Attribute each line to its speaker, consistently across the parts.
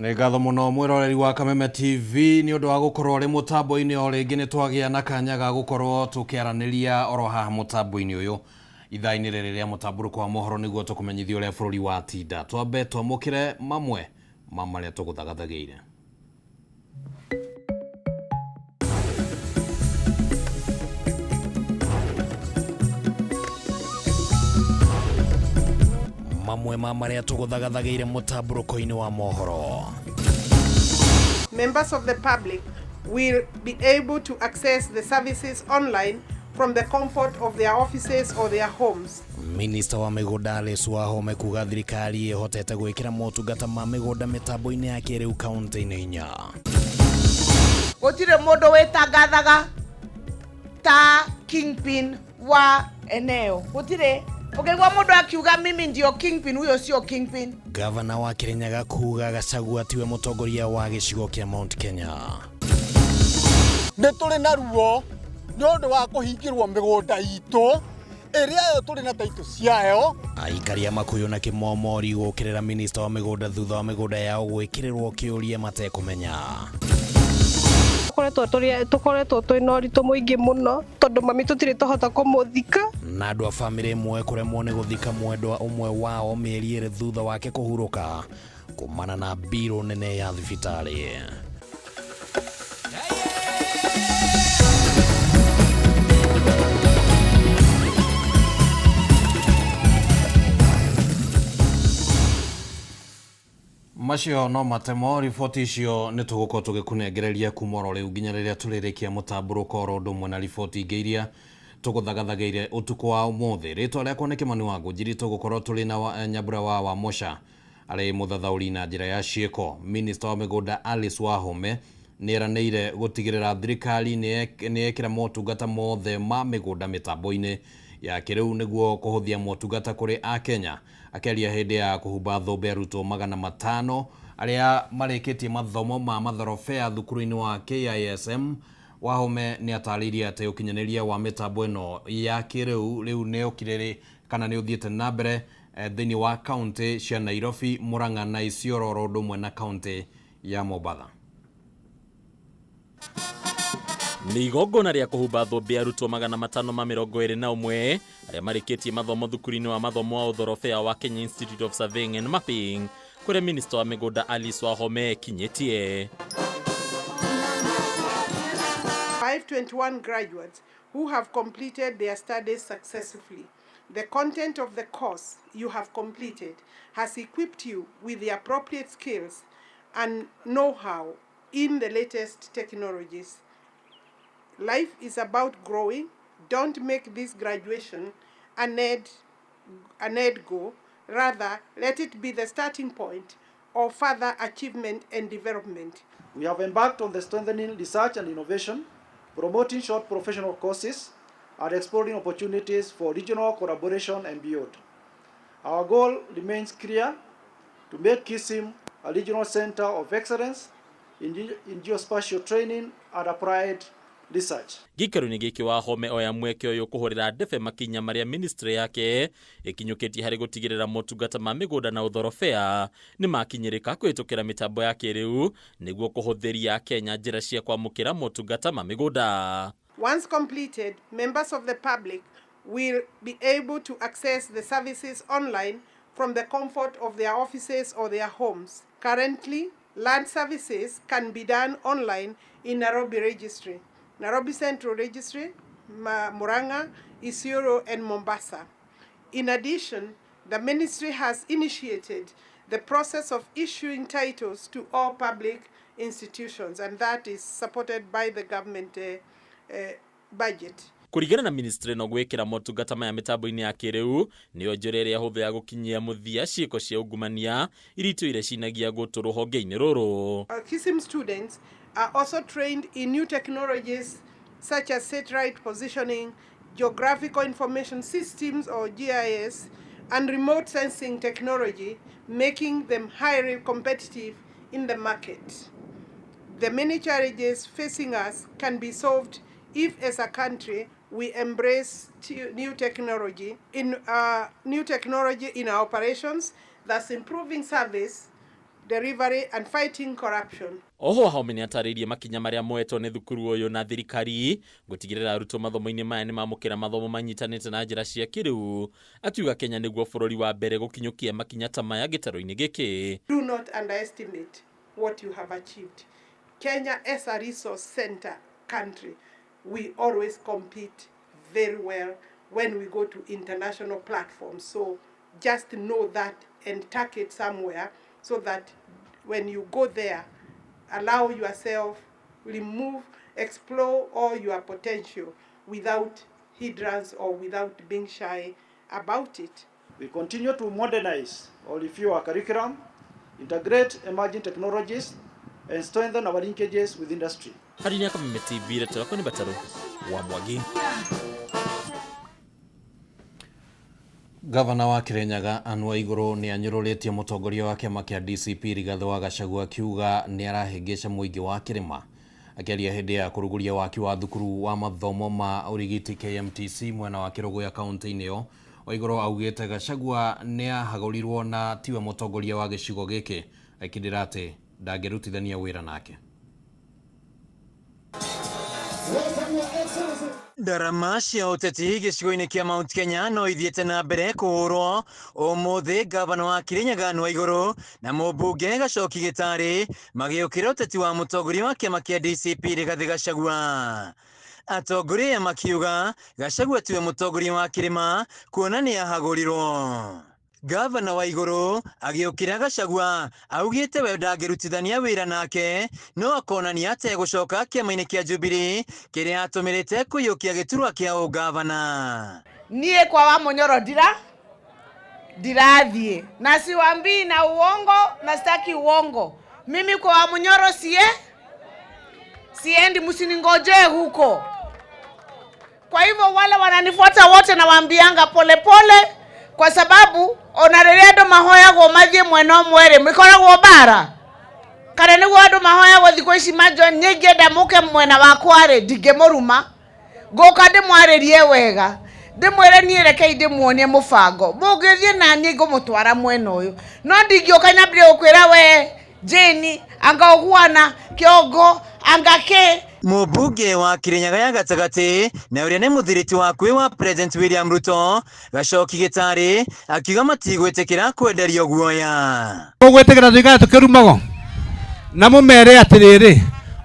Speaker 1: Nĩ ngatho mũno mwĩroreri wa Kameme TV nĩ ũndũ wa gũkorwo rĩ mũtambo-inĩ o rĩngĩ nĩ twagĩa na kanya ga gũkorwo tũkĩaranĩria oro haha mũtambo-inĩ ũyũ ithaa-inĩ rĩrĩ rĩa mũtambũrũko wa mohoro nĩguo tũkũmenyithia ũrĩa bũrũri wa tinda. Twambe twamũkĩre mamwe ma marĩa tũgũthagathageire. Mamwe ma marĩa tũgũthagathageire mũtambũrũko-inĩ wa mohoro.
Speaker 2: Members of the public will be able to access the services online from the comfort of their offices or their homes.
Speaker 1: Minister wa mĩgũnda Alice Wahome kuga thirikari ĩhotete gwĩkĩra motungata ma mĩgũnda mĩtambo-inĩ ya kĩrĩu kaunti-inĩ 4.
Speaker 3: Gũtirĩ mũndũ wĩtangathaga ta kingpin wa eneo. Gũtirĩ ukigwa mundu akiuga mimi ndio kingpin, huyo sio kingpin.
Speaker 1: Gavana wa Kirinyaga kuga Gachagua tiwe mũtongoria wa gĩcigo kĩa Mount Kenya.
Speaker 4: Nĩ tũrĩ na ruo nĩ ũndũ wa kũhingĩrwo mĩgũnda itũ ĩrĩa yo tũrĩ na taitũ ciayo.
Speaker 1: Aikari a Makuyu na Kĩmomori gũkĩrĩra minister wa mĩgũnda thutha wa mĩgũnda yao gwĩkĩrĩrwo kĩũria matekũmenya.
Speaker 5: Tukoretwo twĩna ũritũ mũingĩ mũno tondũ mami tũtirĩ tũhota kũmũthika.
Speaker 1: Na andũ a bamĩrĩ ĩmwe kũremwo nĩ gũthika mwendwa ũmwe wao mĩeri ĩrĩ thutha wake kũhurũka kumana na mbirũ nene ya thibitarĩ. Macio no matemo riboti icio nĩ tũgũkorwo tũgĩkũnengereria kuma oro rĩu nginya rĩrĩa tũrĩrĩkia mũtambũrũko oro ũndũ ũmwe na riboti ingĩ iria tũgũthagathageire ũtukũ wa ũmũthĩ. Rĩtwa rĩakwa nĩ Kĩmani wa Ngũnjiri, tũgũkorwo tũrĩ na Nyambura wa Mosha arĩ mũthathaũri na njĩra ya ciĩko. Minister wa mĩgũnda Alice Wahome nĩ eranĩire gũtigĩrĩra thirikari nĩ yekĩra motungata mothe ma mĩgũnda mĩtambo-inĩ ya kĩrĩu nĩguo kũhũthia motungata kũrĩ Akenya. Akĩaria hĩndĩ ya kũhumba thũmbĩ arutwo 500 arĩa marĩkĩtie mathomo ma matharobea thukuru-inĩ wa KISM. Wahome nĩ atarĩirie atĩ ũkinyanĩria wa mĩtambo ĩno ya kĩrĩu rĩu nĩ ũkirĩrĩ kana nĩ ũthiĩte na mbere thĩinĩ wa kaunti cia Nairobi, Murang'a na Isiolo oro ũndũ ũmwe na kaunti ya Mombasa.
Speaker 6: Nĩ igongona rĩa kũhumba thũmbĩ arutwo 521 arĩa marĩkĩtie mathomo thukuru-inĩ wa mathomo wa ũthorobea wa Kenya Institute of Surveying and Mapping kũrĩa minister wa mĩgũnda Alice Wahome kinyĩtie.
Speaker 2: 521 graduates who have completed their studies successfully. The content of the course you have completed has equipped you with the appropriate skills and know-how in the latest technologies. Life is about growing. Don't make this graduation an end goal. Rather, let it be the starting point of further achievement and development.
Speaker 7: We have embarked on the strengthening research and innovation, promoting short professional courses, and exploring opportunities for regional collaboration and beyond. Our goal remains clear: to make KISM a regional center of excellence in geospatial training and applied research.
Speaker 6: Gĩikaro-inĩ gĩkĩ Wahome oya mweke ũyũ kũhũrĩra ndebe makinya marĩa ministry yake ĩkinyũkĩtie harĩ gũtigĩrĩra motungata ma mĩgũnda na ũthorobea nĩ makinyĩrĩka kũhĩtũkĩra mĩtambo ya kĩrĩu nĩguo kũhũthĩria Kenya njĩra cia kwamũkĩra motungata ma mĩgũnda.
Speaker 2: Once completed, members of the public will be able to access the services online from the comfort of their offices or their homes. Currently, land services can be done online in Nairobi Registry, Nairobi Central Registry, Murang'a, Isiolo, and Mombasa. In addition, the ministry has initiated the process of issuing titles to all public institutions, and that is supported by the government budget.
Speaker 6: Kũringana na ministry no gwĩkĩra motungata maya mĩtambo-inĩ ya kĩrĩu nĩyo njĩra ĩrĩa hũthũ ya gũkinyia mũthia ciĩko cia ungumania iritũ iria cinagia gũtũ rũhonge-inĩ rũrũ.
Speaker 2: KISM students are also trained in new technologies such as satellite positioning, geographical information systems or GIS, and remote sensing technology, making them highly competitive in the market. The many challenges facing us can be solved if, as a country, we embrace new technology in our operations, thus improving service delivery, and fighting corruption.
Speaker 6: Oho Wahome nĩ atarĩirie makinya marĩa moetwo nĩ thukuru ũyũ na thirikari gũtigĩrĩra arutwo mathomo-inĩ maya nĩ mamũkĩra mathomo manyitanĩte na njĩra cia kĩrĩu, akiuga Kenya nĩguo bũrũri wa mbere gũkinyũkia makinya ta maya gĩtarũ-inĩ gĩkĩ.
Speaker 2: Do not underestimate what you have achieved. Kenya as a resource center country, we always compete very well when we go to international platforms. So just know that and tuck it somewhere so that when you go there, allow yourself, explore all your potential without hindrance or without being shy about it.
Speaker 7: We continue to modernize or review our curriculum, integrate emerging technologies, and strengthen our linkages with industry.
Speaker 6: Hari ni Kameme TV leto lako ni Bataro wa Mwangi.
Speaker 1: Gavana wa Kirinyaga Anne Waiguru ni anyurulitie mutongoria wa kiama kia DCP Rigathi wa Gachagua akiuga ni arahengesha muingi wa kirima akiaria hindi ya kuruguria waki wa thukuru wa mathomo ma urigiti KMTC mwena wa Kirugu ya kaunti-ini yo. Waiguru augite Gachagua ni ahagũrirwo na tiwe mutongoria wa gicigo giki akindira ati ndangĩrutithania wĩra nake.
Speaker 8: Ndarama cia ũteti gĩcigo-inĩ kĩa Mount Kenya no ithiĩte na mbere kũhũrwo ũmũthĩ. Gavana wa Kirinyaga Anne Waiguru na mũmbunge Gacoki Gĩtarĩ magĩũkĩra ũteti wa mũtongoria wa kĩama kĩa DCP Rigathi Gachagua. Atongoria makiuga Gachagua tiwe mũtongoria wa kĩrĩma kuona nĩ ahagũrirwo. Gavana Waiguru agĩũkĩra Gachagua augĩte we ndangĩrutithania wĩra nake no akonania ategũcoka kĩama-inĩ kĩa Jubilee kĩrĩa atũmĩrĩte kũiyũkia gĩturwa kĩa ũgavana.
Speaker 3: Niĩ kwa Wamunyoro ndirathiĩ na siwambii na uongo na sitaki uongo. Mimi kwa Wamunyoro siendi, msiningoje huko. Kwa hivyo wale wananifuata wote na waambianga pole kwa sababu onareredo mahoya go mathie mweno mwere mikoragwo bara kana niguo andu mahoya go thiko ici majo nyingenda muke mwena wakware ndingemuruma ngoka ndimwaririe wega ndimwire nie reke ndimuonie mubango mungithie na nie ngumutwara mwena uyu no ndingioka nyambire gukwira we Jeni anga ogwana kiongo anga ke.
Speaker 8: Mũmbunge wa Kirinyaga ya gatagatĩ na ũrĩa nĩ mũthiriti wakwe wa President William Ruto Gacoki Gĩtarĩ akiuga matigwĩtĩkĩra kwenderio guoya.
Speaker 9: Ũgwĩtĩkĩra tuikare tũkĩrumago na mũmere atĩrĩrĩ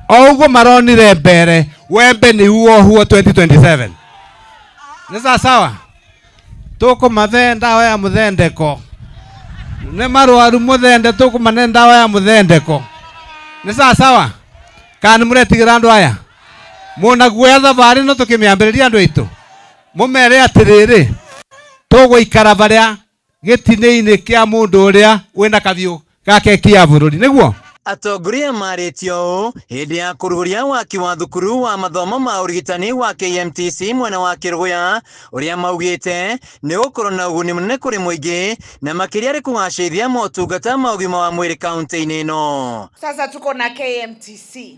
Speaker 9: o ũguo maronire mbere wembe nĩ huo 2027 nĩ sawa tũkũmathe ndawa ya mũthendeko nĩ marwaru mũthende tũkũmane ndawa ya mũthendeko nĩ sawa kana mũretigĩra andũ aya mũnaguoya thabarĩ no tũkĩmĩambĩrĩria andũ aitũ mũmere atĩrĩrĩ tũgũikara barĩa gĩtine-inĩ kĩa mũndũ ũrĩa wĩna kabiũ gake kia bũrũri nĩguo.
Speaker 8: Atongoria marĩtio ũũ hĩndĩ ya kũrugũria waki wa thukuru wa mathomo ma ũrigitani wa KMTC mwena wa Kĩrũgũya ũrĩa maugĩte nĩ gũkorwo na ũguni mũnene kũrĩ mũingĩ na makĩria arĩ kũgacĩrithia motungata ma ũgima wa mwĩrĩ kaunti-inĩ ĩno.
Speaker 3: Sasa tuko na KMTC.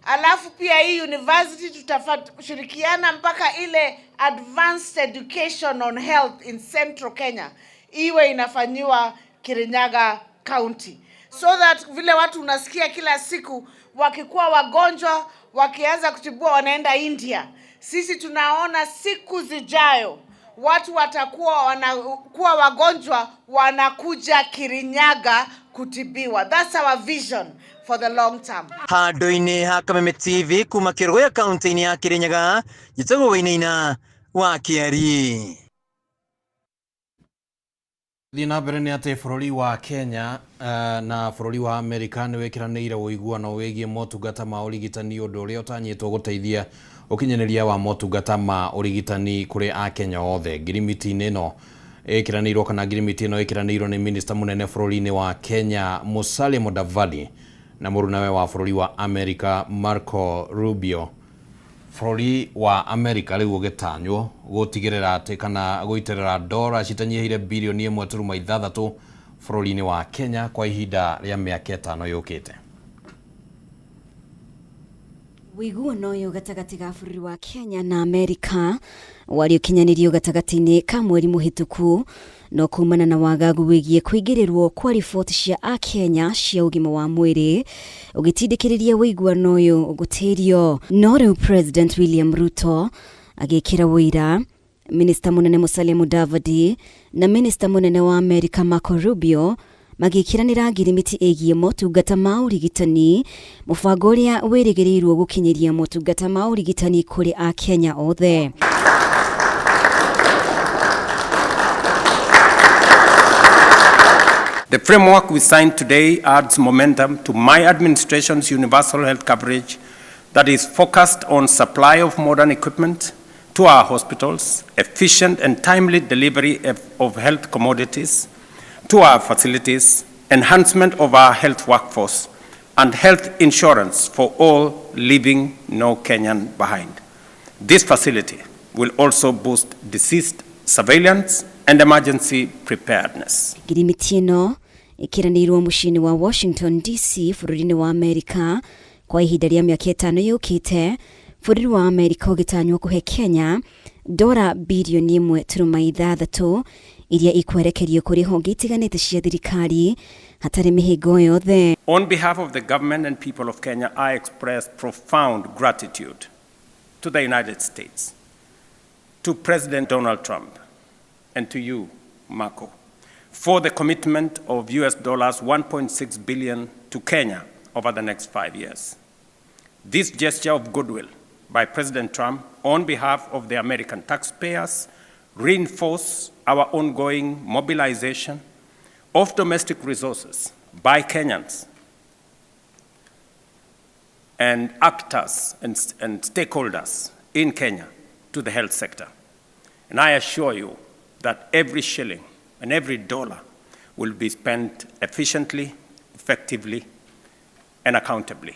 Speaker 3: Alafu pia hii university tutashirikiana mpaka ile advanced education on health in Central Kenya iwe inafanyiwa Kirinyaga County. So that vile watu unasikia kila siku wakikuwa wagonjwa wakianza kutibua wanaenda India. Sisi tunaona siku zijayo watu watakuwa wagonjwa wanakuja Kirinyaga kutibiwa. That's our vision for the long term.
Speaker 8: Handũ-inĩ ha Kameme TV kuma Kĩrũgũya kaunti-inĩ ya Kirinyaga Gĩtũgũ Wainaina wa Kĩari.
Speaker 1: Thina mbere nĩ atĩ bũrũri wa Kenya na bũrũri wa Amerika nĩ wĩkĩranĩire ũiguano wĩgiĩ motungata ma ũrigitani ũndũ ũrĩa ũtanyĩtwo gũteithia ũkinyanĩria wa motungata ma ũrigitani kũrĩ Akenya othe. Ngirimiti-inĩ ĩno ĩkĩranĩirwo kana ngirimiti ĩno ĩkĩranĩirwo nĩ minista mũnene bũrũri-inĩ wa Kenya Musalia Mudavadi na mũrunawe wa bũrũri wa Amerika Marco Rubio. Bũrũri wa Amerika rĩu ũgĩtanywo gũtigĩrĩra atĩ kana gũitĩrĩra ndora citanyihĩire birioni 1.6 bũrũri-inĩ wa Kenya kwa ihinda rĩa mĩaka 5 yũkĩte.
Speaker 10: Wiguano yo gatagati ga bũrũri wa Kenya na Amerika wari ũkinyanĩrio gatagati-inĩ ka mweri mũhĩtũku no kumana na wagagu wĩgiĩ kũingĩrĩrwo kwa riboti cia Akenya cia ũgima wa mwĩrĩ ũgĩtindĩkĩrĩria wĩiguano ũyũ gũtĩrio. No rĩu President William Ruto agĩkĩra wĩira Minista mũnene Musalia Mudavadi na Minista mũnene wa Amerika Marco Rubio magĩkĩranĩra ngirimiti ĩgiĩ motungata ma ũrigitani, mũbango ũrĩa wĩrĩgĩrĩirwo gũkinyĩria motungata ma ũrigitani kũrĩ Akenya othe.
Speaker 11: The framework we signed today adds momentum to my administration's universal health coverage that is focused on supply of modern equipment to our hospitals, efficient and timely delivery of health commodities to our facilities, enhancement of our health workforce, and health insurance for all, leaving no Kenyan behind. This facility will also boost disease surveillance and emergency preparedness.
Speaker 10: Ngirimiti ĩno ĩkĩranĩirwo mũciĩ-inĩ wa Washington DC bũrũri-inĩ wa Amerika kwa ihinda rĩa mĩaka 5 yũkĩte. Bũrũri wa Amerika ũgĩtanywo kũhe Kenya $1.6 billion iria ikwerekerio kũrĩ honge itiganĩte cia thirikari hatarĩ mĩhĩngo yothe.
Speaker 11: On behalf of the government and people of Kenya, I express profound gratitude to the United States, to President Donald Trump, and to you, Marco, for the commitment of $1.6 billion to Kenya over the next 5 years. This gesture of goodwill by President Trump on behalf of the American taxpayers reinforce our ongoing mobilization of domestic resources by Kenyans and actors and stakeholders in Kenya to the health sector. And I assure you that every shilling and every dollar will be spent efficiently, effectively, and accountably.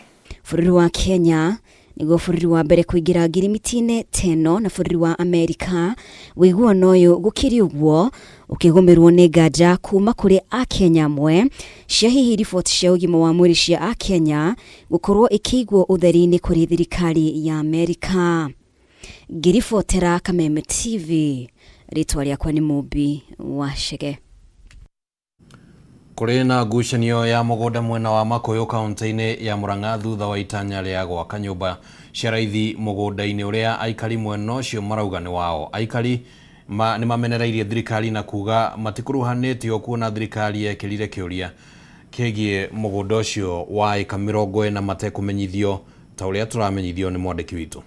Speaker 10: Bũrũri wa Kenya nĩguo bũrũri wa mbere kũingĩra ngirimiti-inĩ teno na bũrũri wa Amerika. Wĩiguano ũyũ gũkĩrĩ ũguo ũkĩgũmĩrwo nĩ nganja kuma kũrĩ Akenya amwe cia hihi riboti cia ũgima wa mwĩrĩ cia Akenya gũkorwo ĩkĩigwo ũtheri-inĩ kũrĩ thirikari ya Amerika. Ngĩribotera Kameme TV, rĩtwa rĩakwa nĩ Mũmbi wa Chege.
Speaker 1: Kũrĩ na ngucanio ya mũgũnda mwena wa Makuyu kaunti-inĩ ya Murang'a thutha wa itanya rĩa gwaka nyũmba cia raithi mũgũnda-inĩ ũrĩa aikari mwena ũcio marauga nĩ wao. Aikari nĩ mamenereirie thirikari na kuga matikuruhanĩtio kuona thirikari yekĩrire kĩũria kĩgiĩ mũgũnda ũcio wa ĩka 40 matekũmenyithio ta ũrĩa tũramenyithio nĩ mwandĩki witũ.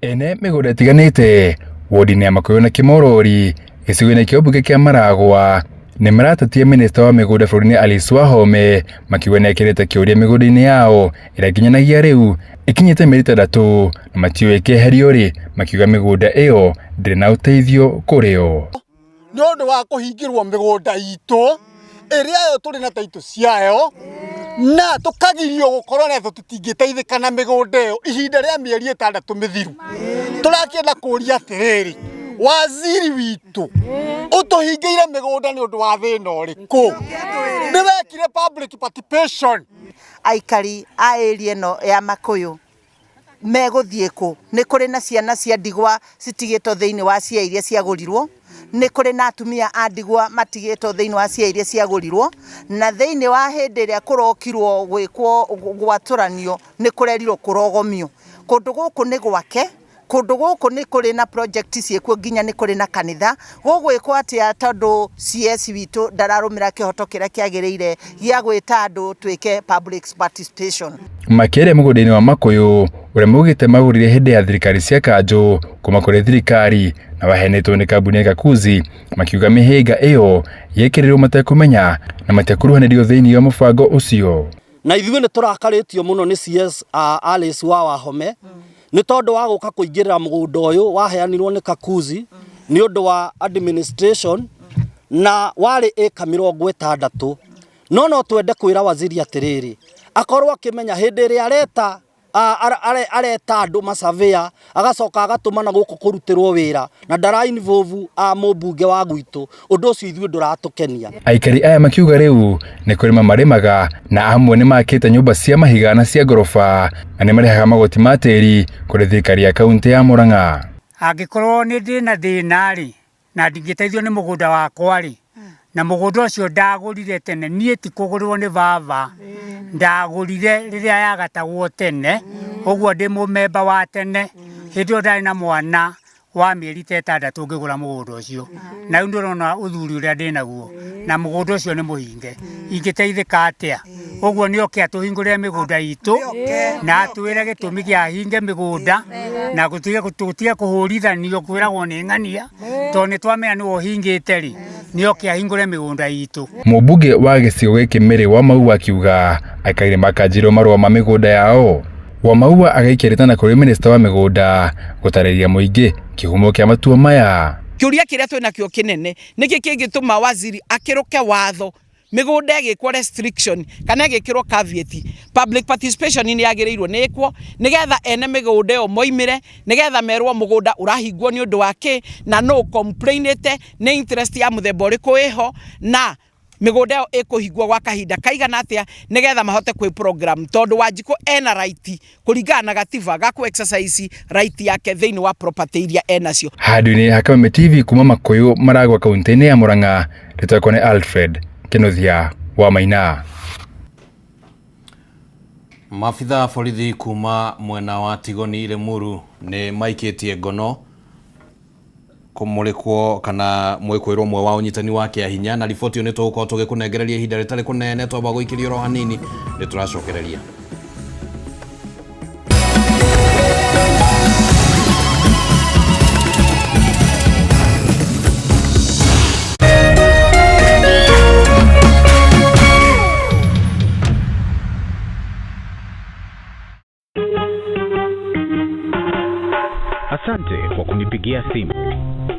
Speaker 12: Ene mĩgũnda ĩtiganĩte wodi-inĩ ya Makuyu na Kĩmorori gĩcigo-inĩ kĩa ũmbunge kĩa Maragwa nĩ maratatia minista wa mĩgũnda bũrũri-inĩ Alice Wahome makiuga nĩ ekĩrĩte kĩũria mĩgũnda-inĩ yao ĩrĩa nginyanagia rĩu ĩkinyĩte mĩeri 3 na matiũĩ ĩkĩeherio rĩ, makiuga mĩgũnda ĩyo ndĩrĩ na ũteithio kũrĩ o.
Speaker 4: Nĩ ũndũ wa kũhingĩrwo mĩgũnda itũ ĩrĩa yo tũrĩ na taitũ ciayo na tũkagirio gũkorwo na tũtingĩteithĩka na mĩgũnda ĩyo ihinda rĩa mĩeri 6 mĩthiru. Tũrakĩenda kũria atĩrĩrĩ, waziri witũ ũtũhingĩire mĩgũnda nĩ ũndũ wa thĩna ũrĩkũ? Nĩ wekire public participation?
Speaker 3: Aikari a area ĩno ya Makuyu megũthiĩ kũ? Nĩ kũrĩ na ciana cia ndigwa citigĩtwo thĩinĩ wa cia iria ciagũrirwo, nĩ kũrĩ na atumia a ndigwa matigĩtwo thĩinĩ wa cia iria ciagũrirwo, na thĩinĩ wa hĩndĩ ĩrĩa kũrokirwo gwĩkwo gwatũranio nĩ kũrerirwo kũrogomio. Kũndũ gũkũ nĩ gwake, kũndũ gũkũ nĩ kũrĩ na project ciĩkuo, nginya nĩ kũrĩ na kanitha. Gũgwĩkwo atĩa tondũ CS witũ ndararũmĩra kĩhoto kĩrĩa kĩagĩrĩire gĩa gwĩta andũ twĩke public participation.
Speaker 12: Makĩria mũgũnda-inĩ wa Makuyu ũrĩa maugĩte magũrire hĩndĩ ya thirikari cia kanjũ kuma kũrĩ thirikari na wahenetwo nĩ kambuni ya Gakuzi, makiuga mĩhĩnga ĩyo yekĩrĩrwo matekũmenya na matekũruhanĩrio thĩinĩ wa mũbango ũcio.
Speaker 13: Na ithuĩ nĩ tũrakarĩtio mũno nĩ CS Alice Wahome nĩ tondũ wa gũka kũingĩrĩra mũgũnda ũyũ waheanirwo nĩ Gakuzi nĩ ũndũ wa administration na warĩ ĩka 60. No twende kwĩra waziri atĩrĩrĩ, akorwo akĩmenya hĩndĩ ĩrĩa areta areta andu masavia agacoka agatũmana gũkũ kũrutĩrwo wĩra na ndara involve mũmbunge wa gwitũ ũndũ ũcio ithuĩ ndũratũkenia.
Speaker 12: Aikari aya makiuga rĩu nĩ kũrĩma marĩmaga na amwe nĩ makĩte nyũmba cia mahiga na cia ngoroba na nĩ marehaga magoti ma tĩri kũrĩ thirikari ya kaunti ya Murang'a.
Speaker 14: Angĩkorwo nĩ ndĩna thĩna rĩ na ndingĩteithio nĩ mũgũnda wakwa rĩ na mũgũnda ũcio ndagũrire tene niĩ ti kũgũrĩrwo nĩ baba ndagũrire rĩrĩa yagatagwo tene ũguo ndĩ mũmemba wa tene hĩndĩ ĩyo ndarĩ na mwana wa mĩeri 6 ngĩgũra mũgũnda ũcio na rĩu ndĩrona ũthuri ũrĩa ndĩ naguo na mũgũnda ũcio nĩ mũhinge ingĩteithĩka atĩa ũguo nĩ oke atũhingũrĩre mĩgũnda itũ na atwĩre gĩtũmi gĩa hinge mĩgũnda na gũtige kũhũrithanio kwĩragwo nĩ ng'ania tondũ nĩ twamenya nĩ wohingĩte rĩ nĩ oke ahingũre mĩgũnda itũ.
Speaker 12: Mũmbunge wa gĩcigo gĩkĩ Mĩrĩ Wamaũ akiuga aikari makanjirwo marũa ma mĩgũnda yao. Wamaũ agaikereta na kũrĩ minista wa mĩgũnda gũtarĩria mũingĩ kĩhumo kĩa matua maya.
Speaker 3: Kĩũria kĩrĩa twĩna kĩo kĩnene nĩkĩ kĩngĩtũma waziri akĩrũke watho mĩgũnda ĩgĩkwo restriction kana ĩgĩkĩrwo caveat public participation nĩ yagĩrĩirwo nĩkwo nĩgetha ene mĩgũnda ĩyo moimire nĩgetha merwo mũgũnda ũrahingwo nĩ ũndũ wake na no complainete nĩ interest ya mũthemba ũrĩkũ ĩho na mĩgũnda ĩyo ĩkũhingwo gwa kahinda kaigana atĩa nĩgetha mahote kwĩ program tondũ Wanjikũ ena right kũringana na gatiba ga ku exercise right yake thĩinĩ wa property iria enacio.
Speaker 12: Handũ-inĩ ha Kameme TV kuma Makuyu maragwa kaunti-inĩ ya Murang'a rĩtwakwo nĩ Alfred Kĩnuthia wa Maina.
Speaker 1: Maabitha borithi kuma mwena wa Tigoni Limuru nĩ maikĩtie ngono kũmũrĩkwo kana mwĩkwĩrwo mwe wa ũnyitani wa kĩahinya na riboti ĩyo nĩ tũgũkorwo tũgĩkũnengereria ihinda rĩtarĩ kũnene twamba gũikĩria oro hanini nĩ tũracokereria.
Speaker 15: Asante kwa kunipigia simu.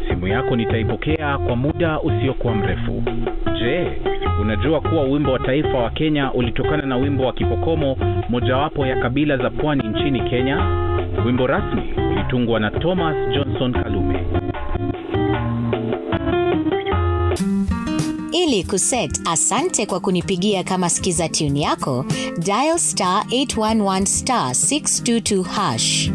Speaker 15: Simu yako nitaipokea kwa muda usiokuwa mrefu. Je, unajua kuwa wimbo wa taifa wa Kenya ulitokana na wimbo wa Kipokomo, mojawapo ya kabila za pwani nchini Kenya? Wimbo rasmi ulitungwa na Thomas Johnson Kalume.
Speaker 16: Ili kuset asante kwa kunipigia kama skiza tune yako, dial *811 *622#.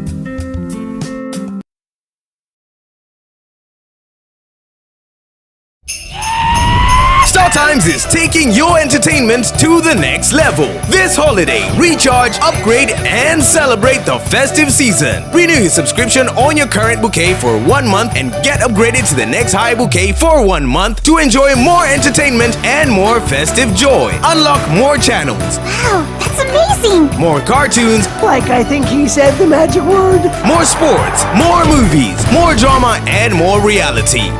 Speaker 17: StarTimes is taking your entertainment to the next level. This holiday, recharge, upgrade, and celebrate the festive season. Renew your subscription on your current bouquet for 1 month and get upgraded to the next high bouquet for 1 month to enjoy more entertainment and more festive joy. Unlock more channels.
Speaker 18: Wow, that's amazing!
Speaker 17: More cartoons.
Speaker 18: Like I think he said the magic word.
Speaker 17: More sports, more movies, more drama, and more reality.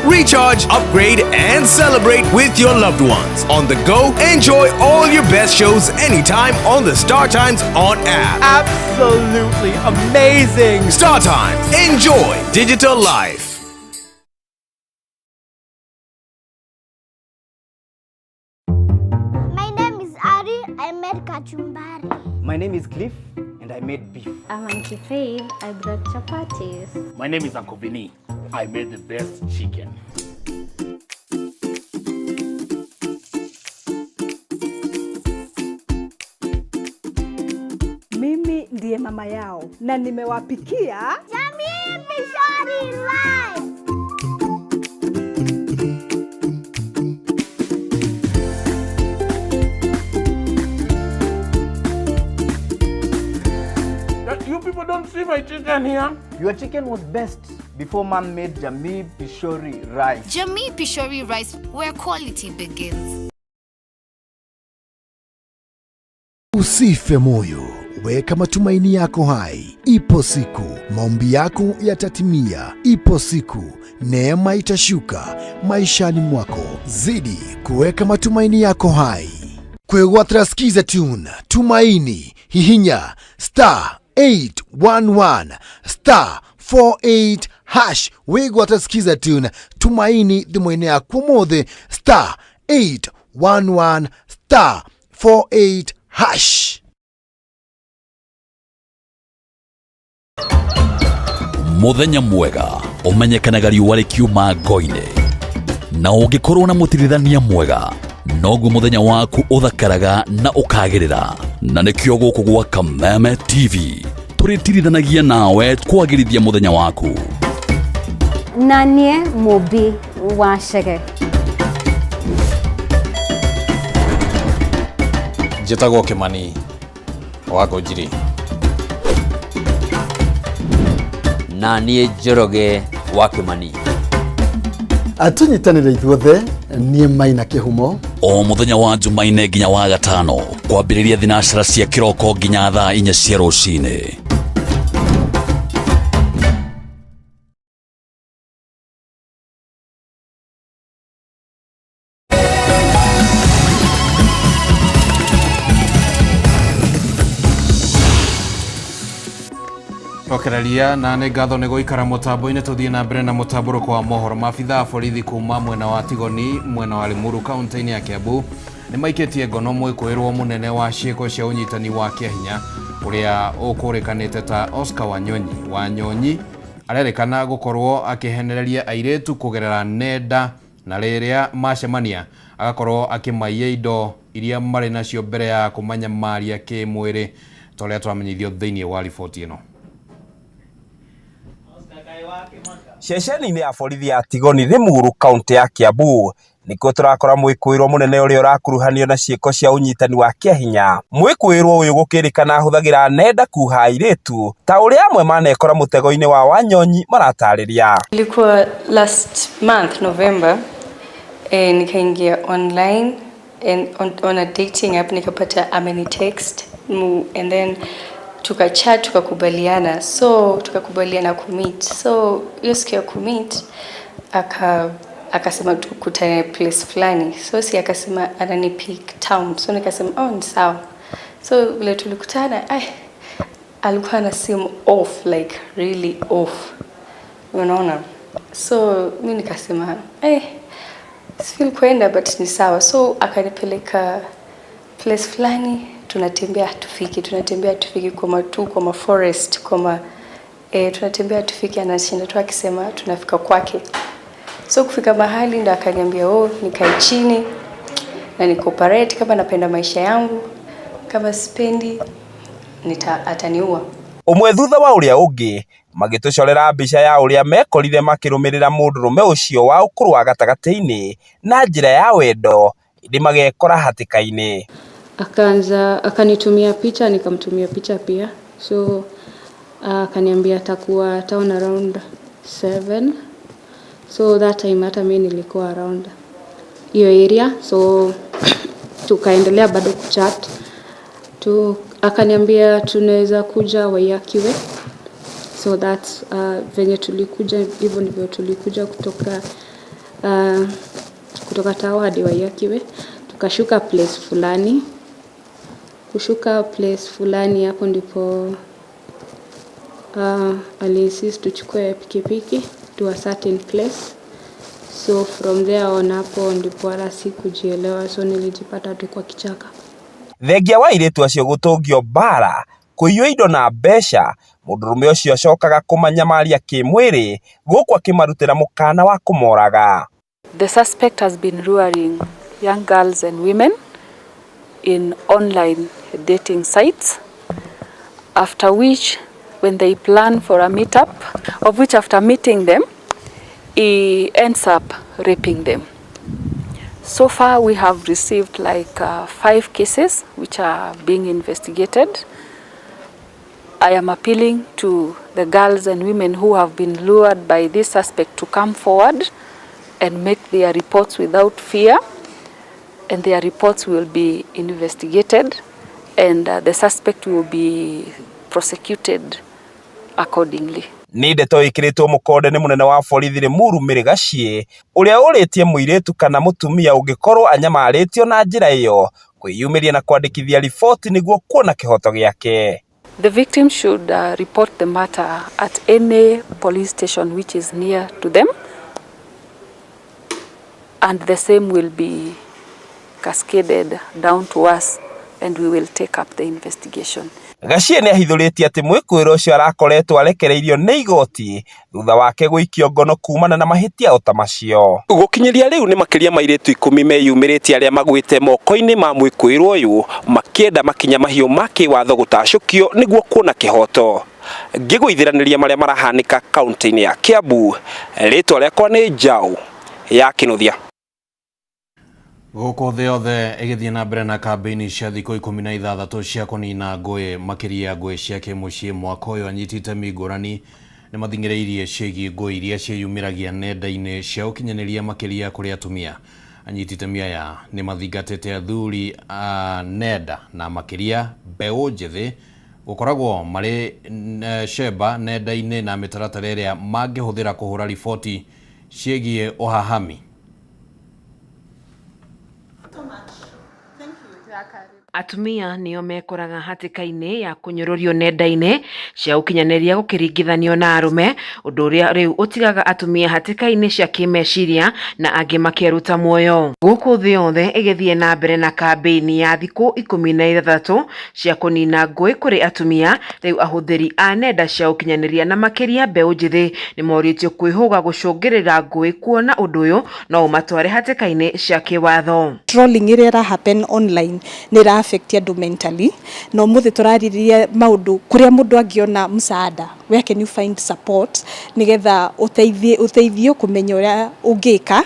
Speaker 17: Recharge, upgrade, and celebrate with your loved ones. On the go, enjoy all your best shows anytime on the StarTimes On app.
Speaker 18: Absolutely amazing!
Speaker 17: StarTimes. Enjoy digital life.
Speaker 18: My name is Ari. I made kachumbari.
Speaker 19: My name is Cliff and I made beef.
Speaker 20: I'm Auntie Faith. I brought chapatis.
Speaker 21: My name is Uncle Vinny. I made the best chicken.
Speaker 22: Mimi ndiye mama yao na nimewapikia
Speaker 18: Jamii Pishori Live.
Speaker 21: You people don't see my chicken here?
Speaker 19: Your chicken was best before Mom made Jamii Pishori rice.
Speaker 23: Jamii Pishori rice, where quality begins.
Speaker 24: Usife moyo, weka matumaini yako hai. Ipo siku maombi yako yatatimia. Ipo siku neema itashuka maishani mwako. Zidi kuweka matumaini yako hai. Kwegwatira skiza tune tumaini hihinya *811 *48# wegwatira skiza tune tumaini thimũ-inĩ yaku ũmũthĩ *811 *48#.
Speaker 2: Muthenya mwega umenyekanaga riũa rĩkiuma ngo-inĩ, na ũngĩkorwo na mũtirithania mwega noguo muthenya waku uthakaraga na ukagĩrĩra. Na nĩkĩo gũkũ gwa Kameme TV tũrĩtirithanagia nawe kwagĩrithia muthenya waku.
Speaker 5: Nanie Mobi wa Shege.
Speaker 1: Njĩtagwo Kĩmani wako Njiri.
Speaker 6: Nanie Njoroge wa Kĩmani.
Speaker 7: Atunyitanĩre ithuothe niĩ Maina Kĩhumo.
Speaker 2: O muthenya wa Jumaine nginya wa Gatano kwambĩrĩria thinacara cia kĩroko nginya thaa 4 cia rũcinĩ.
Speaker 1: Okeralia na nĩ ngatho nĩ gũikara mũtambo-inĩ tũthiĩ na mbere na mũtambũrũko wa mohoro. Maabitha a borithi kuma mwena wa Tigoni mwena wa Limuru kaunti-inĩ ya Kiambu nĩ maikĩtie ngono mwĩkũĩrwo mũnene wa ciĩko cia ũnyitani wa kĩahinya ũrĩa ũkũrĩkanĩte ta Oscar Wanyonyi arerĩkana gũkorwo akĩhenereria airĩtu kũgerera nenda, na rĩrĩa macemania agakorwo akĩmaiya indo iria marĩ nacio mbere ya kũmanyamaria kĩmwĩrĩ, torĩa twamenyithio thĩinĩ wa riboti ĩno.
Speaker 25: Ceceni-inĩ ya borithi ya Tigoni Limuru kaunti ya Kiambu nĩkuo tũrakora mwĩkũĩrwo mũnene ũrĩa ũrakuruhanio na ciĩko cia ũnyitani wa kĩahinya. Mwĩkũĩrwo ũyũ gũkĩrĩkana ahũthagĩra nenda kuha airĩtu, ta ũrĩa amwe manekora mũtego-inĩ wa Wanyonyi maratarĩria.
Speaker 26: Ilikuwa last month November, nikaingia online on a dating app, nikapata ameni text and then tukachat, tukakubaliana, so tukakubaliana kumeet. So hiyo siku ya kumeet akasema tukutane place fulani, so si akasema ananipick town, so nikasema oh ni sawa. So vile tulikutana, alikuwa na simu off, like really off, unaona. So mimi nikasema sifeel kwenda but ni sawa. So akanipeleka place fulani, tunatembea tufiki kwa forest, tunatembea tufiki, anashinda tu akisema tunafika kwake. So kufika mahali ndo akaniambia nikae chini na nikoperate, kama napenda maisha yangu, kama sipendi ataniua.
Speaker 25: Umwe thutha wa ũrĩa ũngĩ magĩtũcorera mbica ya ũrĩa mekorire makĩrũmĩrĩra mũndũrũme ũcio wa ũkũrũ wa gatagatĩ-inĩ na njĩra ya wendo, ĩndĩ magekora hatĩka-inĩ.
Speaker 26: Akanitumia picha, nikamtumia picha pia. So akaniambia atakuwa town around 7. So that time hata mimi nilikuwa around hiyo area, so tukaendelea bado kuchat. Akaniambia tunaweza kuja Wayakiwe. So that's venye tulikuja, hivyo ndivyo tulikuja kutoka Tao hadi Wayakiwe. Tukashuka place fulani. Hapo ndipo aliinsist tuchukue pikipiki to a certain place. So from there on hapo ndipo wala sikujielewa, so nilijipata tu kwa kichaka.
Speaker 25: Thengia wa airĩtu acio gũtũngio mbara, kũiywo indo na mbeca, mũndũrũme ũcio acokaga kũmanyamaria kĩmwĩrĩ, gũkũ akĩmarutĩra mũkana wa kũmoraga.
Speaker 27: The suspect has been luring young girls and women in online dating sites, after which when they plan for a meetup, of which after meeting them, he ends up raping them. So far we have received like 5 cases which are being investigated. I am appealing to the girls and women who have been lured by this suspect to come forward and make their reports without fear, and their reports will be investigated, and the suspect will be prosecuted accordingly.
Speaker 25: Nĩ ndeto ĩkĩrĩtwo mũkonde nĩ mũnene wa borithi Limuru Mĩrĩgaciĩ, ũrĩa ũrĩtie mũirĩtu kana mũtumia ũngĩkorwo anyamarĩtio na njĩra ĩyo kwĩyumĩria na kwandĩkithia riboti nĩguo kuona kĩhoto gĩake.
Speaker 27: The victim should report the matter at any police station which is near to them, and the same will be cascaded down to us, and we will take up the investigation.
Speaker 25: Gachie nĩ ahithũrĩtie atĩ mwĩkũĩrwo ũcio arakoretwo arekereirio nĩ igoti thutha wake gũikio ngono kumana na mahĩtia o ta macio. Gũkinyĩria rĩu nĩ makĩria mairĩtu 10 meyumĩrĩtie arĩa magwĩte moko-inĩ ma mwĩkũĩrwo ũyũ makĩenda makinya mahiũ ma kĩwatho gũtacũkio nĩguo kuona kĩhoto. Ngĩgũithĩranĩria marĩa marahanĩka kaunti-inĩ ya Kiambu, rĩtwa rĩakwa nĩ Njaũ ya Kĩnuthia.
Speaker 1: Gũkũ thĩ yothe ĩgĩthiĩ na mbere na kambĩini cia thikũ 16 cia kũnina ngũĩ, makĩria ngũĩ cia kĩmũciĩ mwaka ũyũ, anyiti itemi ngũrani nĩ mathingĩrĩirie ciĩgiĩ ngũĩ iria ciĩyumĩragia nenda-inĩ cia ũkinyanĩria makĩria kũrĩ atumia. Anyiti itemi aya nĩ mathingatĩte athuri a nenda na makĩria mbeũ njĩthĩ gũkoragwo marĩ cemba nenda-inĩ na mĩtaratara ĩrĩa mangĩhũthĩra kũhũra riboti ciĩgiĩ ũhahami.
Speaker 4: Atumia nĩo mekoraga hatĩka-inĩ ya kũnyũrũrio nenda-inĩ cia ũkinyanĩria gũkĩringithanio na arũme, ũndũ ũrĩa rĩu ũtigaga atumia hatĩka-inĩ cia kĩmeciria na angĩ makĩruta muoyo. Gũkũ thĩ yothe ĩgĩthiĩ na mbere na kambĩini ya thikũ 16 cia kũnina ngũĩ kũrĩ atumia, rĩu ahũthĩri a nenda cia ũkinyanĩria na makĩria mbeũ njĩthĩ nĩ morĩtio kwĩhũga gũcũngĩrĩra ngũĩ, kuona ũndũ ũyũ no ũmatware hatĩka-inĩ cia kĩwatho.
Speaker 22: Trolling ĩrĩa happen online nĩ affect andũ mentally. No mũthĩ tũraririe maũndũ kũrĩa mũndũ angĩona msaada, where can you find support, nigetha uteithio kũmenya ũrĩa ũngĩka,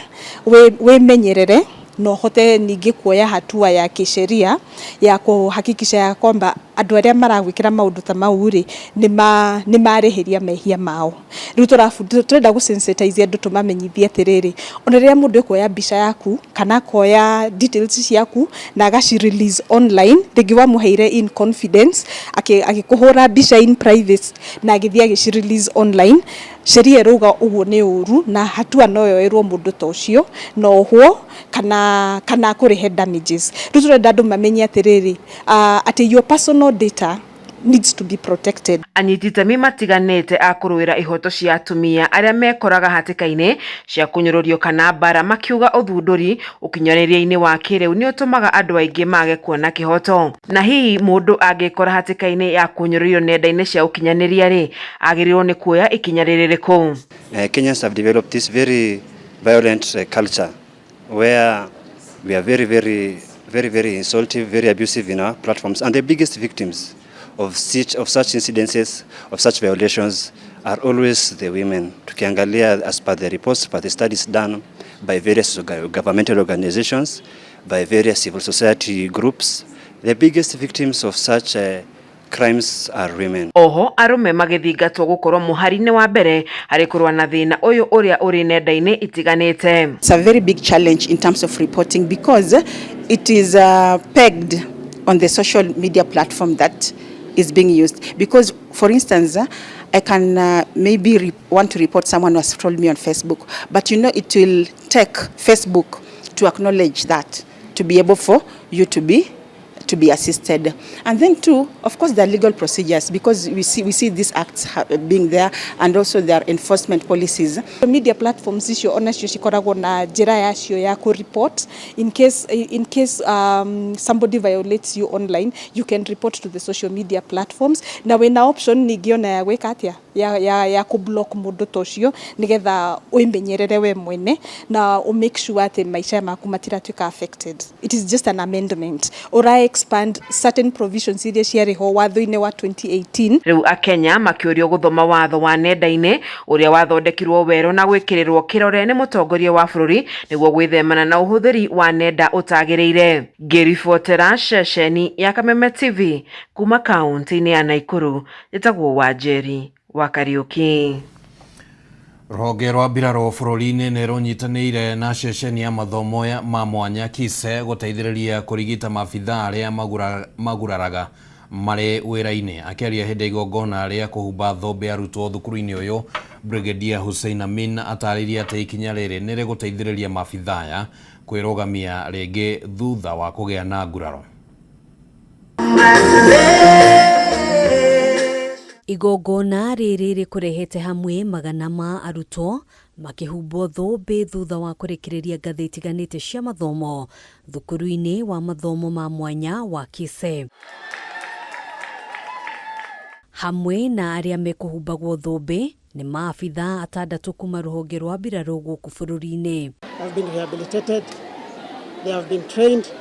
Speaker 22: wĩmenyerere no hote ningĩ kuoya hatua ya kisheria ya kuhakikisha ya kwamba andũ arĩa maragwĩkĩra maũndũ ta mau rĩ nĩ marĩhĩria mehia mao. Rĩu tũrenda gũsensitize andũ tũmamenyithie atĩrĩrĩ, ona rĩrĩa mũndũ ekuoya mbica yaku kana koya details ciaku na agaci release online, rĩngĩ wamũheire in confidence agĩkũhũra mbica in private na agĩthiĩ agĩci release online, sheria ĩrauga ũguo nĩ ũru na hatua no yoerwo mũndũ ta ũcio no ũhwo kana kũrĩhe damages. Rĩu tũrenda andũ mamenye atĩrĩrĩ, atĩ your personal data needs to be protected.
Speaker 4: Anyiti itemi matiganĩte a kũrũĩra ihoto cia atumia arĩa mekoraga hatĩka-inĩ cia kũnyũrũrio kana bara, makiuga ũthundũri ũkinyanĩria-inĩ wa kĩrĩu nĩ ũtũmaga andũ aingĩ mage kuona kĩhoto. Na hihi mũndũ angĩkora hatĩka-inĩ ya kũnyũrũrio nenda-inĩ cia ũkinyanĩria rĩ, agĩrĩirwo nĩ kuoya ikinya rĩrĩkũ?
Speaker 8: Kenyans have developed this very violent culture where we are very insultive, very abusive in our platforms, and the biggest victims of such incidences, of such violations are always the women. Tukiangalia as per the reports, per the studies done by various governmental organizations, by various civil society groups, the biggest victims of such crimes are women.
Speaker 4: Oho arume magithingatwo gukorwo muhari-inĩ wa mbere harĩ kũrũa na thĩna ũyũ ũrĩa ũrĩ nenda-inĩ itiganĩte.
Speaker 9: It's a very big challenge in terms of reporting because it is pegged on the social media platform that is being used. Because for instance, I can maybe want to report someone who has trolled me on Facebook, but you know it will take Facebook to acknowledge that, to be able for you to be assisted. And then too, of course, there are legal procedures because we see these acts being there, and also there are enforcement policies. The media platforms issue honestly shikoragwo na njĩra yacio ya ku report in case somebody violates you online, you can report to the social media platforms. Na wena option ningiona ya gwĩka atĩa ya ku block mũndũ ta ũcio nigetha ũimenyerere we mwene na make sure atĩ maica maku matiratuĩka affected. It is just an amendment or expand certain provisions iria ciarĩho watho-inĩ wa 2018.
Speaker 4: Rĩu Akenya makĩũrio gũthoma watho wa nenda-inĩ ũrĩa wathondekirwo werũ na gwĩkĩrĩrwo kĩrore nĩ mũtongoria wa bũrũri nĩguo gwĩthemana na ũhũthĩri wa nenda ũtagĩrĩire. Ngĩribotera ceceni ya Kameme TV kuma kaunti-inĩ ya Naikuru, njĩtagwo Wanjeri wa Kariuki.
Speaker 1: Rũhonge rwa mbirarũ bũrũri-inĩ nĩ rũnyitanĩire na ceceni ya mathomo ma mwanya KISE gũteithĩrĩria kũrigita maabithaa arĩa maguraraga marĩ wĩra-inĩ. Akĩaria hĩndĩ igongona rĩa kũhumba thũmbĩ arutwo thukuru-inĩ ũyũ, Brigadier Hussein Amin atarĩirie atĩ ikinya rĩrĩ nĩ rĩgũteithĩrĩria maabithaa aya kwĩrũgamia rĩngĩ thutha wa kũgĩa na nguraro.
Speaker 10: Igongona rĩrĩ rĩkũrehete hamwe magana ma arutwo makĩhumbwo thũmbĩ thutha wa kũrekereria ngathĩ itiganĩte cia mathomo thukuru-inĩ wa mathomo ma mwanya wa KISE. hamwe na aria mekuhumbagwo thũmbĩ nĩ maabitha atandatu kuma rũhonge rwa mbirarũ gũkũ bũrũri-inĩ.
Speaker 3: Have been rehabilitated, they have been trained,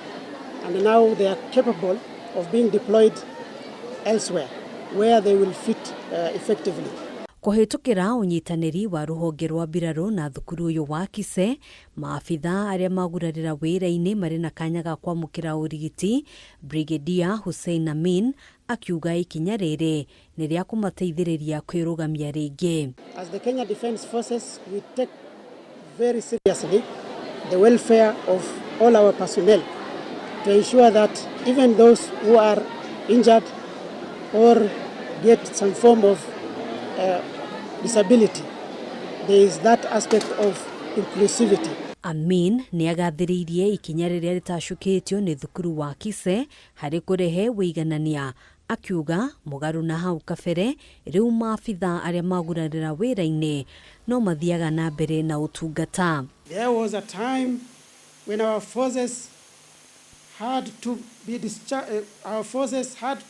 Speaker 3: and now they are capable of being deployed elsewhere where they will fit effectively.
Speaker 10: Kũhĩtũkĩra ũnyitanĩri wa rũhonge rwa mbirarũ na thukuru ũyũ wa Kise, maabitha arĩa magurarĩra wĩra-inĩ marĩ na kanya ga kwamũkĩra ũrigiti, Brigadier Hussein Amin akiuga ikinya rĩrĩ nĩ rĩa kũmateithĩrĩria kwĩrũgamia rĩngĩ.
Speaker 3: As the Kenya Defence Forces, we take very seriously the welfare of all our personnel to ensure that even those who are injured or get some form of disability, there is that aspect of inclusivity.
Speaker 10: Amin nĩ agathĩrĩirie ikinya rĩrĩa rĩtacũkĩtio nĩ thukuru wa Kise harĩ kũrehe wĩiganania, akiuga mũgarũ na hau kabere rĩu maabitha arĩa magurarĩra wĩra-inĩ no mathiaga na mbere na ũtungata.
Speaker 3: There was a time when our forces had to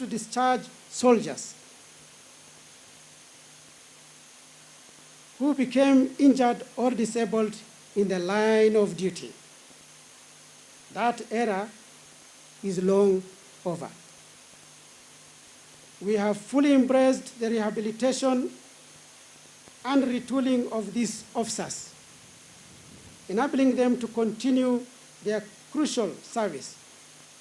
Speaker 3: discharge soldiers who became injured or disabled in the line of duty. That era is long over. We have fully embraced the rehabilitation and retooling of these officers, enabling them to continue their crucial service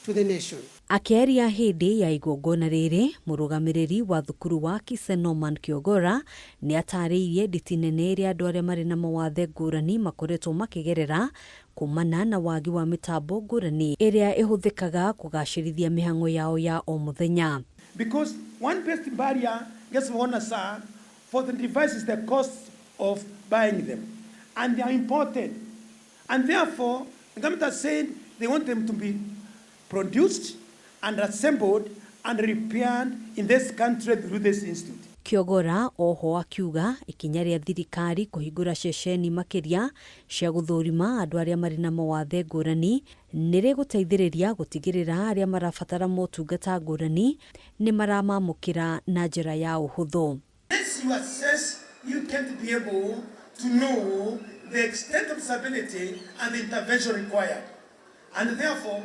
Speaker 3: to the nation.
Speaker 10: Akĩaria hĩndĩ ya igongona rĩrĩ, mũrũgamĩrĩri wa thukuru wa Kise Norman Kiogora nĩ atarĩirie nditi nene ĩrĩa andũ arĩa marĩ na mawathe ngũrani makoretwo makĩgerera kumana na wagi wa mĩtambo ngũrani ĩrĩa ĩhũthĩkaga kũgacĩrithia mĩhang'o yao ya o mũthenya.
Speaker 11: Because one best barrier gets one sir for the devices, the cost of buying them, and they are important, and therefore the government has said they want them to be produced and assembled and repaired in this country through this institute.
Speaker 10: Kiogora oho akiuga ikinya rĩa thirikari kũhingũra ceceni makĩria cia gũthũrima andũ arĩa marĩ na mawathe ngũrani nĩ rĩgũteithĩrĩria gũtigĩrĩra arĩa marabatara motungata ngũrani nĩ maramamũkĩra na njĩra ya ũhũthũ.
Speaker 11: Once you assess, you can't be able to know the extent of disability and the intervention required. And therefore,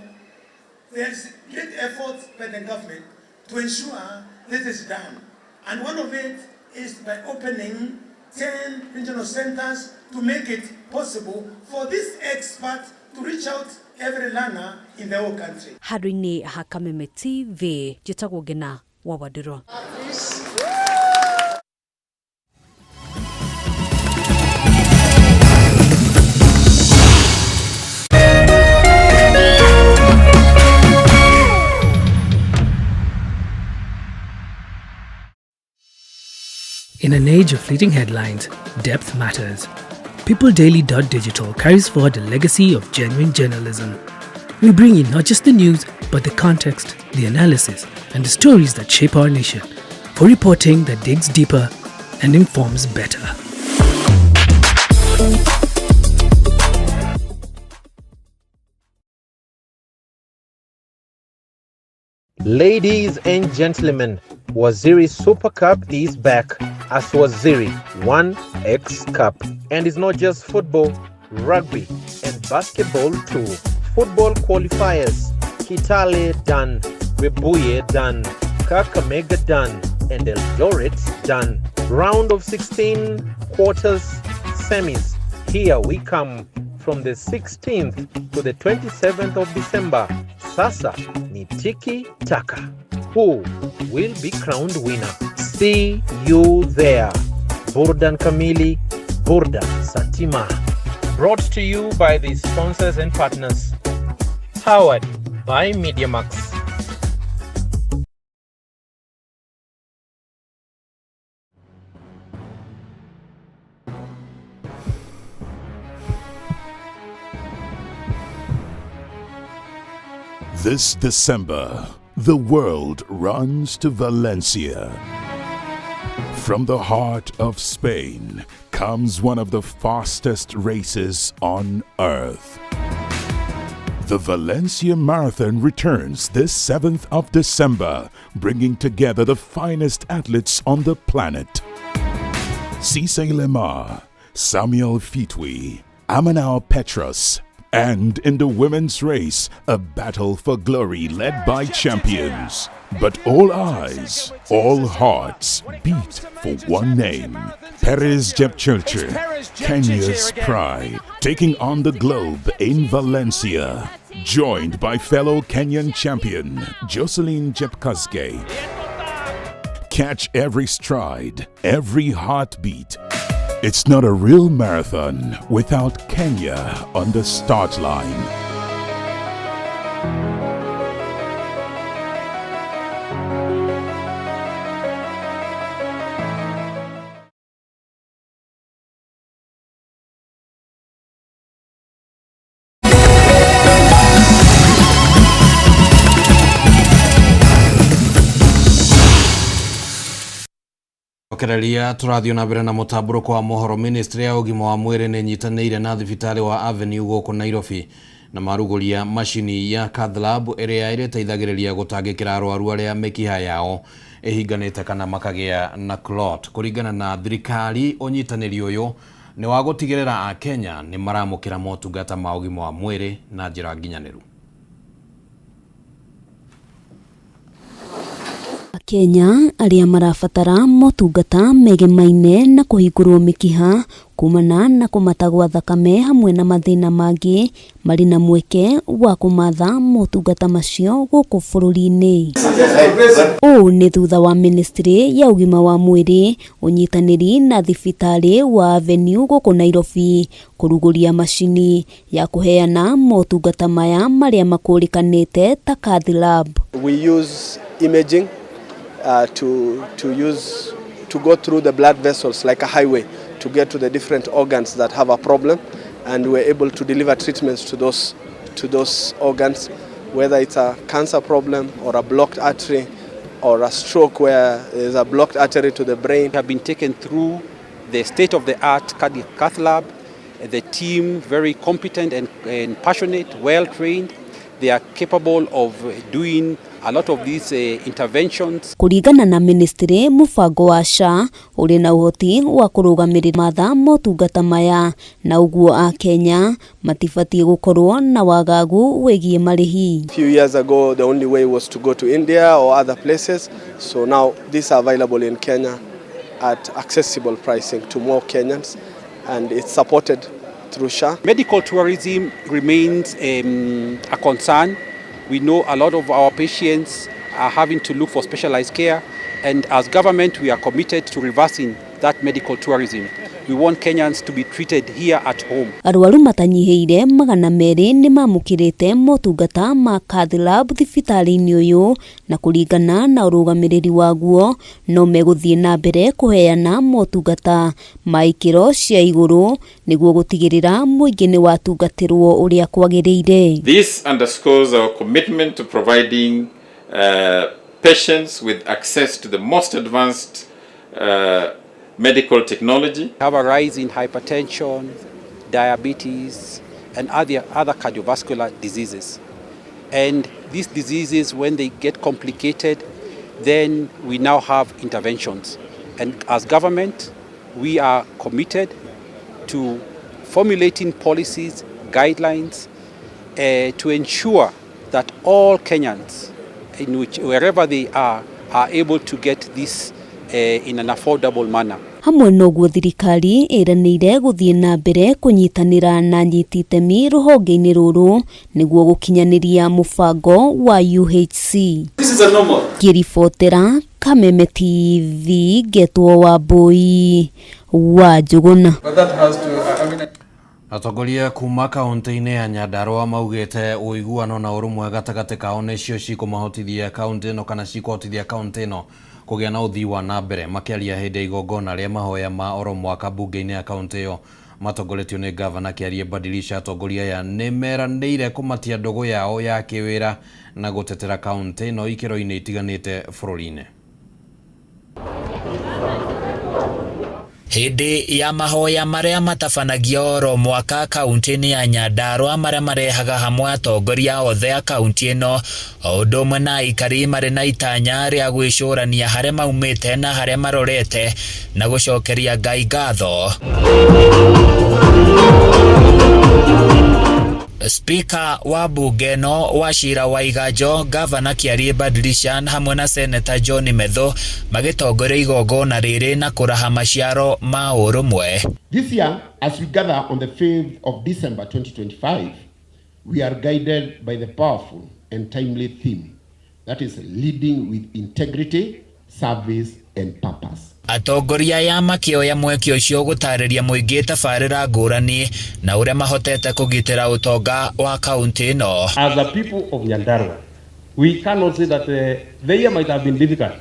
Speaker 11: there's great effort by the government to ensure this is done. And one of it is by opening 10 regional centers to make it possible for this expert to reach out every learner in the whole country.
Speaker 10: Harĩ-inĩ ha Kameme TV, njĩtagwo Ngina wa Wadĩro.
Speaker 12: In an age of fleeting headlines, depth matters. PeopleDaily.digital carries forward a legacy of genuine journalism. We bring you not just the news, but the context, the analysis, and the stories that shape our nation, for reporting that digs deeper and informs better.
Speaker 13: Ladies and gentlemen, Waziri Super Cup is back as Waziri 1X Cup, and it's not just football, rugby and basketball too. Football qualifiers, Kitale done, Webuye done, Kakamega done, and Eldoret done. Round of 16, quarters, semis. Here we come from the 16th to the 27th of December. Sasa ni tiki taka. Who will be crowned winner? See you there. Burdan Kamili, Burdan Satima. Brought to you by the sponsors and partners. Powered by MediaMax.
Speaker 24: This December, the world runs to Valencia. From the heart of Spain comes one of the fastest races on earth.
Speaker 14: The Valencia Marathon returns this 7th of December, bringing together the finest athletes on the planet. Cisse Lemar, Samuel Fitwi, Amanao Petros, and in the women's race, a battle for glory led by champions. But all eyes, all hearts beat for one name. Perez Jepchirchir, Kenya's pride, taking on the globe in Valencia. Joined by fellow Kenyan champion, Jocelyn Jepkaske. Catch every stride, every heartbeat. It's not a real marathon without Kenya on the start line.
Speaker 1: Okereria turathio na mbere na mutamburuko wa mohoro. Ministry ya ugima wa mwiri ni nyitanĩire na thibitari wa Avenue gũkũ Nairobi na maruguria mashini ya cath lab ĩrĩa ĩrĩteithagĩrĩria gũtangĩkĩra arwaru arĩa mĩkiha yao ĩhinganĩte kana makagĩa na clot. Kũringana na thirikari, ũnyitanĩri ũyũ nĩ wa gũtigĩrĩra a Kenya nĩ maramũkĩra motungata ma ugima wa mwĩrĩ na njĩra nginyanĩru.
Speaker 10: Kenya arĩa marabatara motungata megemaine na kũhingũrwo mĩkiha kumana na kũmata gwa thakame hamwe na mathĩna mangĩ marĩ na mweke wa kũmatha motungata macio gũkũ bũrũri-inĩ. Ũũ nĩ thutha wa Ministry ya ugima wa mwĩrĩ ũnyitanĩri na thibitarĩ wa Avenue gũkũ Nairobi kũrugũria macini ya kũheana motungata maya marĩa makũrĩkanĩte ta cath lab.
Speaker 15: We use imaging to go through the blood vessels like a highway to get to the different organs that have a problem, and we're able to deliver treatments to those organs, whether it's a cancer problem or a blocked artery or a stroke where there's a blocked artery to the brain.
Speaker 16: We have been taken through the state-of-the-art cath lab. The team very competent and passionate, well trained. They are capable of doing a lot of these interventions.
Speaker 10: Kũringana na ministry, mũbango wa SHA ũrĩ na ũhoti wa kũrũgamĩrĩra matha motungata maya, na ũguo a Kenya matibatiĩ gũkorwo na wagagu wĩgiĩ marĩhi.
Speaker 15: A few years ago, the only way was to go to India or other places. So now these are available in Kenya at accessible pricing to more Kenyans, and it's supported through SHA.
Speaker 16: Medical tourism remains a concern. We know a lot of our patients are having to look for specialized care, and as government we are committed to reversing that medical tourism. We want Kenyans to be treated here at home.
Speaker 10: Arwaru matanyihĩire 200 nĩ mamũkĩrĩte motungata ma cath lab thibitarĩ-inĩ ũyũ, na kũringana na ũrũgamĩrĩri waguo no megũthiĩ na mbere kũheana motungata ma ikĩro cia igũrũ nĩguo gũtigĩrĩra mũingĩ nĩ watungatĩrwo ũrĩa kwagĩrĩire.
Speaker 17: This underscores our commitment to providing patients with access to the most advanced medical technology.
Speaker 16: We have a rise in hypertension, diabetes, and other cardiovascular diseases. And these diseases, when they get complicated, then we now have interventions. And as government, we are committed to formulating policies, guidelines, to ensure that all Kenyans, wherever they are able to get this in an affordable manner.
Speaker 10: Hamwe noguo thirikari ĩranĩire gũthiĩ na mbere kũnyitanĩra na nyiti itemi rũhonge-inĩ rũrũ nĩguo gũkinyanĩria mũbango wa UHC. Kĩribotera Kameme TV, Getwo wa Mbũi wa Njũgũna.
Speaker 1: Atongoria kuma kaunti-inĩ ya Nyandarua maugĩte ũiguano na ũrũmwe gatagatĩ kao nĩcio cikũmahotithia kaunti ĩno kana cikũhotithia kaunti ĩno kũgĩa na ũthii wa na mbere, makĩaria hĩndĩ ya igongona rĩa mahoya ma oro mwaka mbunge-inĩ ya kaunti ĩyo. Matongoretio nĩ gavana Kĩarie Badilisha. Atongoria aya nĩ meranĩire kũmatia ndũgũ yao ya kĩwĩra na gũtetera kaunti ĩno ikĩro-inĩ itiganĩte bũrũri-inĩ.
Speaker 5: Hindi ya mahoya maria matabanagio oro mwaka kaunti-ini ya Nyandarua maria marehaga hamwe atongoria othe a kaunti ino undu umwe na aikari mari na itanya ria gwicurania haria maumite na haria marorete na gucokeria Ngai ngatho. Speaker wa bunge no Wachira Waiganjo, Governor Rehabilitation hamwe na Senator John Medho magitongoria igongona riri na kuraha maciaro ma urumwe.
Speaker 6: This year, as we gather on the 5th of December 2025, we are guided by the powerful and timely theme that is leading with integrity, service and purpose.
Speaker 5: Atongoria ya makioya mweke ucio gutariria muingi tabarira ngurani na uria mahotete kugitira utonga wa kaunti ino.
Speaker 18: As a people of Nyandarua, we cannot say that the year might have been difficult,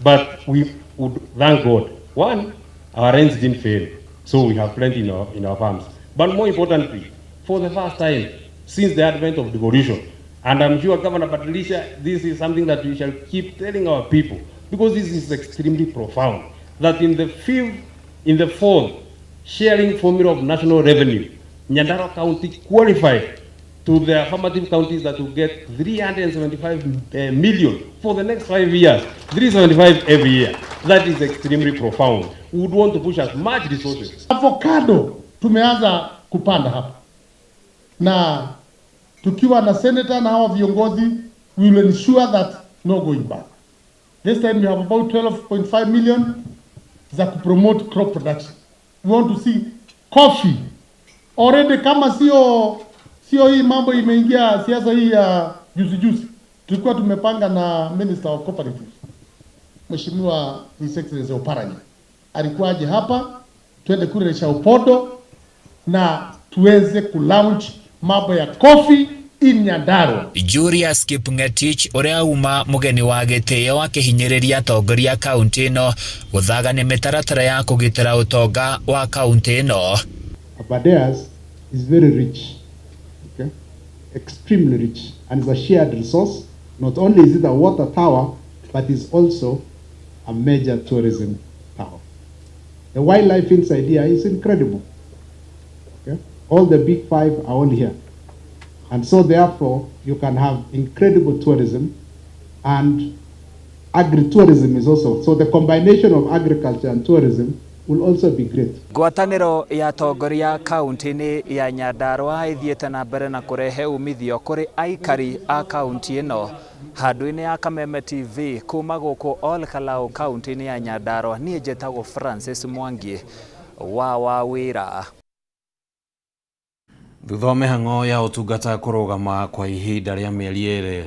Speaker 18: but we would thank God. One, our rains didn't fail, so we have plenty in our farms. But more importantly, for the first time since the advent of devolution, and I'm sure Governor Patricia, this is something that we shall keep telling our people, because this is extremely profound, that in the fourth sharing formula of national revenue, Nyandarua County qualified to the affirmative counties that will get 375 million for the next 5 years, 375 every year. That is extremely profound. We would want to push as much resources.
Speaker 6: Avocado tumeanza kupanda hapa, na tukiwa na senator na hao viongozi, we will ensure that no going back. This time we have about 12.5 million za promote crop production. We want to see coffee already, kama sio hii mambo imeingia siasa hii ya juzi tulikuwa tumepanga na Minister of Cooperatives, Mheshimiwa His Excellency Oparanya alikuwa aje hapa, twende kule Shaupodo na tuweze kulaunch mambo ya coffee in Nyandarua.
Speaker 5: Julius Kipngetich uria uma mugeni wa gitio akihinyiriria atongoria kaunti ino guthaga ni mitaratara ya kugitira utonga wa kaunti ino.
Speaker 6: Abadeas is very rich, okay? Extremely rich, and is a shared resource. Not only is it a water tower, but is also a major tourism tower. The wildlife inside here is incredible. Okay? All the big five are all here. And so therefore, you can have incredible tourism, and agri-tourism is also. So the combination of agriculture and tourism will also be great.
Speaker 5: Ngwataniro ya atongoria kaunti-ini ya Nyandarua ithiete na mbere na kurehe umithio kuri aikari a kaunti ino. Handu-ini ya Kameme TV kuma guku Ol Kalou kaunti-ini ya Nyandarua, nie njĩtagwo Francis Mwangi wa wira.
Speaker 1: Thutha wa mĩhang'o ya ũtungata kũrũgama kwa ihinda rĩa mĩeri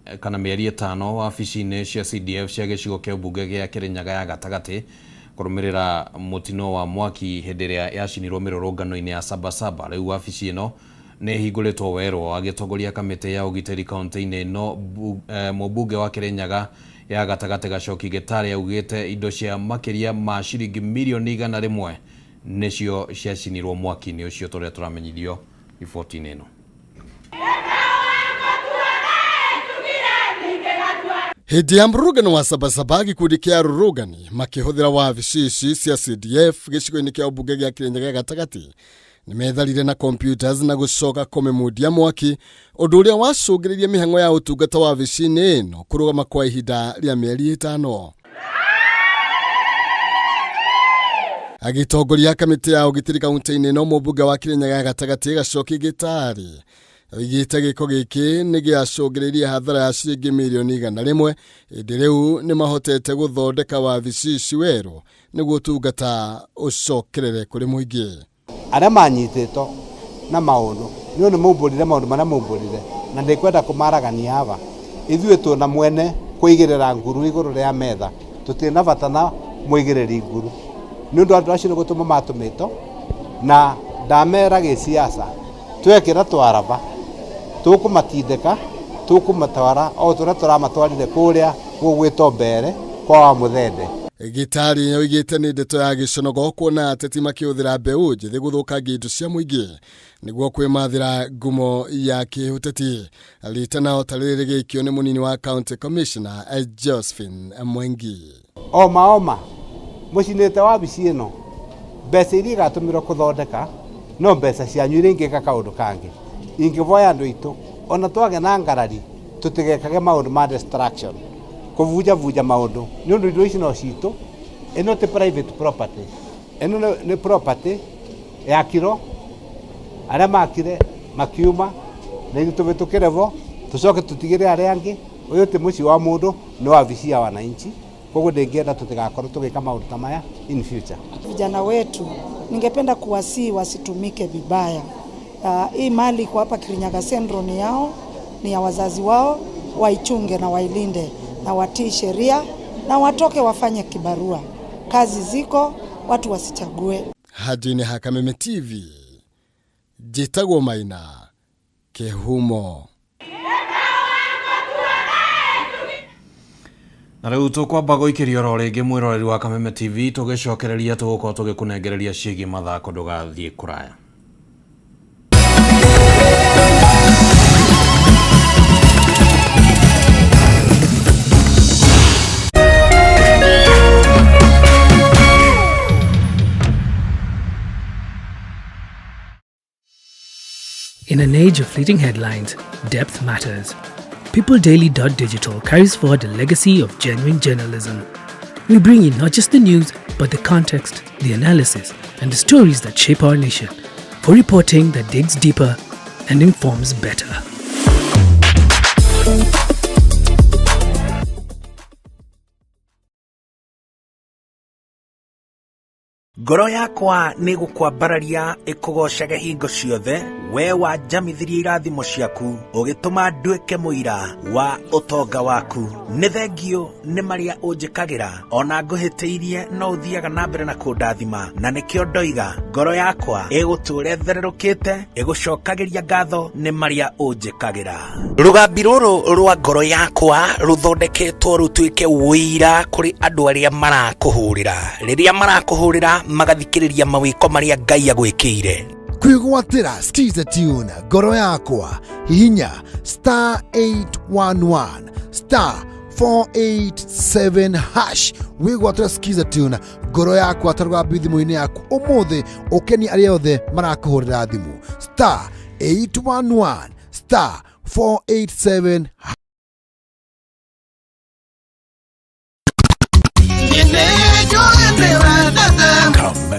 Speaker 1: 5 wabici-inĩ cia CDF cia gĩcigo kĩa mbunge gĩa Kĩrĩnyaga ya gatagatĩ kũrũmĩrĩra mũtino wa mwaki hĩndĩ ĩrĩa yacinirwo mĩrũrũngano-inĩ ya Sabasaba, rĩu wabici ĩno nĩ hingũrĩtwo werũ. Agĩtongoria kamĩtĩ ya ũgitĩri kaunti-inĩ ĩno, mũmbunge wa Kĩrĩnyaga ya gatagatĩ Gacoki Gĩtarĩ augĩte indo cia makĩria ma ciringi mirioni 100 nĩcio ciacinirwo mwaki-inĩ ũcio tũrĩa tũramenyithio riboti-inĩ ĩno.
Speaker 24: Hĩndĩ ya mũrũrũngano wa Sabasaba, gĩkundi kĩa arũrũngani makĩhũthĩra wabici ici cia CDF gĩcigo-inĩ kĩa ũmbunge gĩa Kĩrĩnyaga ya gatagatĩ nĩ metharire na computers na gũcoka kũmĩmundia mwaki, ũndũ ũrĩa wacũngĩrĩirie mĩhang'o ya ũtungata wa wabici-inĩ ĩno kũrũgama kwa ihinda rĩa mĩeri 5. Agĩtongoria kamĩtĩ ya ũgitĩri kaunti-inĩ ĩno, mũmbunge wa Kĩrĩnyaga ya gatagatĩ Gacoki Gĩtarĩ oigĩte gĩko gĩkĩ nĩ gĩacũngĩrĩirie hathara ya ciringi mirioni 100, hĩndĩ rĩu nĩ mahotete gũthondeka wabici ici werũ nĩguo ũtungata ũcokerere kũrĩ mũingĩ.
Speaker 19: Arĩa manyitĩtwo na maũndũ nĩ ũndũ maumbũrire maũndũ marĩa maumbũrire, na ndikwenda kũmaragania haha. Ithuĩ tũna mwene kũigĩrĩra nguru igũrũ rĩa metha, tũtirĩ na bata na mũigĩrĩri nguru nĩ ũndũ andũ acio gũtũma matũmĩtwo, na ndamera gĩciaca twekĩra twaraba tũkũmatindĩka tũkũmatwara o tũrĩa tũramatwarire kũrĩa gũgwĩtwo mbere kwa wa mũthende.
Speaker 24: Gĩtarĩ oigĩte nĩ ndeto ya gĩconogo kuona ateti makĩhũthĩra mbeũ njĩthĩ gũthũkangia indo cia mũingĩ nĩguo kwĩmathĩra ngumo ya kĩũteti. Ritana otarĩrĩ gĩkio nĩ mũnini wa County Commissioner Josephine Mwengi.
Speaker 19: Oma mucinite wabici ino mbeca iria igatumiro kuthondeka no mbeca cianyu iria ingika kaundu kangi ingivoya andu itu ona twage na ngarari tutigekage maundu ma distraction kuvuja maundu ni undu indo ici no citu ino ti private property ino ni property ya kiro aria makire makiuma na ithu tuvitukire vo tucoke tutigire aria angi uyu ti muci wa mundu ni wabici ya wananchi koguo ndingienda tutigakorwo tugika maundu ta maya in future.
Speaker 2: Vijana wetu ningependa kuwasii wasitumike vibaya. Hii mali kwa hapa Kirinyaga Central ni yao, ni ya wazazi wao, waichunge na wailinde na watii sheria na watoke wafanye kibarua. Kazi ziko, watu wasichague.
Speaker 24: Hajine Hakameme TV, Jitagwo Maina, Kehumo.
Speaker 1: Na riu tukwamba guikiria ro ringi mwiroreri wa Kameme TV tugicokereria tugukorwo tugikunengereria ciigi mathako ndugathie kuraya.
Speaker 12: In an age of fleeting headlines, depth matters. PeopleDaily.digital carries forward the legacy of genuine journalism. We bring you not just the news, but the context, the analysis, and the stories that shape our nation, for reporting that digs deeper and informs better.
Speaker 7: Ngoro yakwa nĩ gũkwambararia ĩkũgocage hingo ciothe we wanjamithirie irathimo ciaku ũgĩtũma nduĩke mũira wa ũtonga waku. Nĩ thengio nĩ marĩa ũnjĩkagĩra ona ngũhĩtĩirie no ũthiaga na mbere na kũndathima na nĩkĩo ndoiga ngoro yakwa ĩgũtũũre thererũkĩte ĩgũcokagĩria ngatho nĩ marĩa ũnjĩkagĩra. Rũgambi rũrũ rwa ngoro yakwa rũthondeketwo rũtuĩke ũira kũrĩ andũ arĩa marakũhũrĩra rĩrĩa marakũhũrĩra magathikĩrĩria mawĩko marĩa Ngai agwĩkĩire.
Speaker 24: Kwĩgwatĩra skiza tune ngoro yakwa hihinya *811 *487# wĩgwatĩra skiza tune ngoro yakwa tarũgambi thimũ-inĩ yaku ũmũthĩ ũkeni arĩa othe marakũhũrĩra thimũ *811 *487#.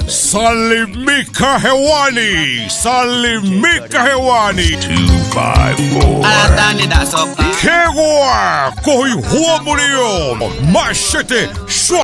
Speaker 20: Salimika hewani, salimika hewani 254 Kegwa, kohi huo mulio, mashete, shwa